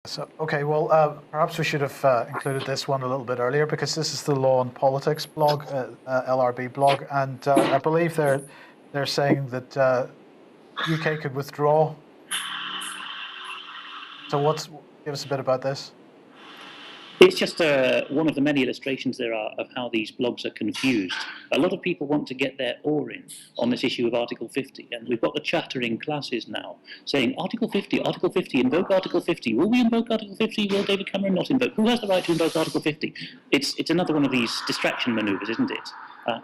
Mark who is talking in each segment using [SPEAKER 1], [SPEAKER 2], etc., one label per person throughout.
[SPEAKER 1] So, okay, well, perhaps we should have included this one a little bit earlier because this is the Law and Politics blog, LRB blog, and I believe they're saying that UK could withdraw. So, give us a bit about this.
[SPEAKER 2] It's just one of the many illustrations there are of how these blogs are confused. A lot of people want to get their oar in on this issue of Article 50, and we've got the chatter in classes now saying Article 50, Article 50, invoke Article 50. Will we invoke Article 50? Will David Cameron not invoke? Who has the right to invoke Article 50? It's another one of these distraction manoeuvres, isn't it?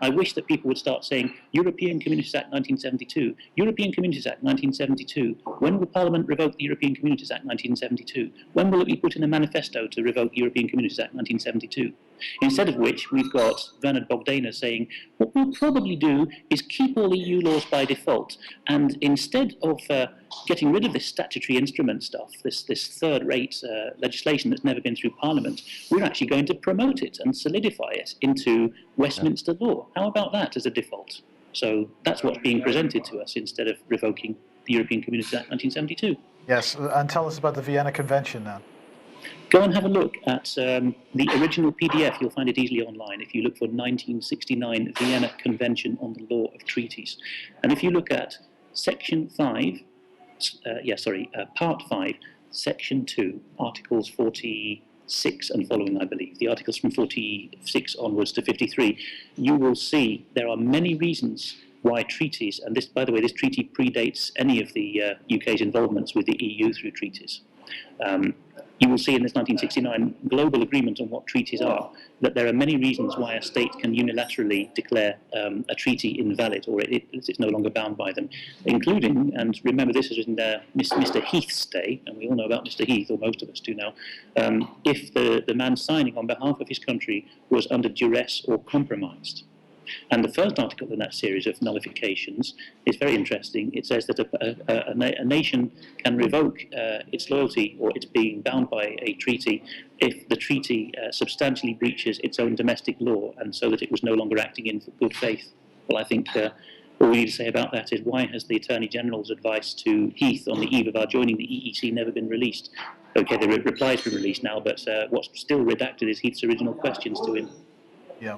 [SPEAKER 2] I wish that people would start saying European Communities Act 1972, European Communities Act 1972. When will Parliament revoke the European Communities Act 1972? When will it be put in a manifesto to revoke European Communities Act 1972? Instead of which, we've got Bernard Bogdana saying, what we'll probably do is keep all EU laws by default, and instead of getting rid of this statutory instrument stuff, this third-rate legislation that's never been through Parliament, we're actually going to promote it and solidify it into Westminster law. How about that as a default? So that's what's being presented to us instead of revoking the European Communities Act 1972.
[SPEAKER 1] Yes, and tell us about the Vienna Convention now.
[SPEAKER 2] Go and have a look at the original PDF. You'll find it easily online if you look for 1969 Vienna Convention on the Law of Treaties. And if you look at Section 5, Part 5, Section 2, Articles 46 and following, I believe, the articles from 46 onwards to 53, you will see there are many reasons why treaties, and this, by the way, this treaty predates any of the UK's involvements with the EU through treaties. You will see in this 1969 global agreement on what treaties are that there are many reasons why a state can unilaterally declare a treaty invalid or it's no longer bound by them, including, and remember this is in Mr. Heath's day, and we all know about Mr. Heath, or most of us do now, if the man signing on behalf of his country was under duress or compromised. And the first article in that series of nullifications is very interesting. It says that a nation can revoke its loyalty or its being bound by a treaty if the treaty substantially breaches its own domestic law and so that it was no longer acting in good faith. Well, I think all we need to say about that is why has the Attorney General's advice to Heath on the eve of our joining the EEC never been released? Okay, the reply's been released now, but what's still redacted is Heath's original questions to him.
[SPEAKER 1] Yeah.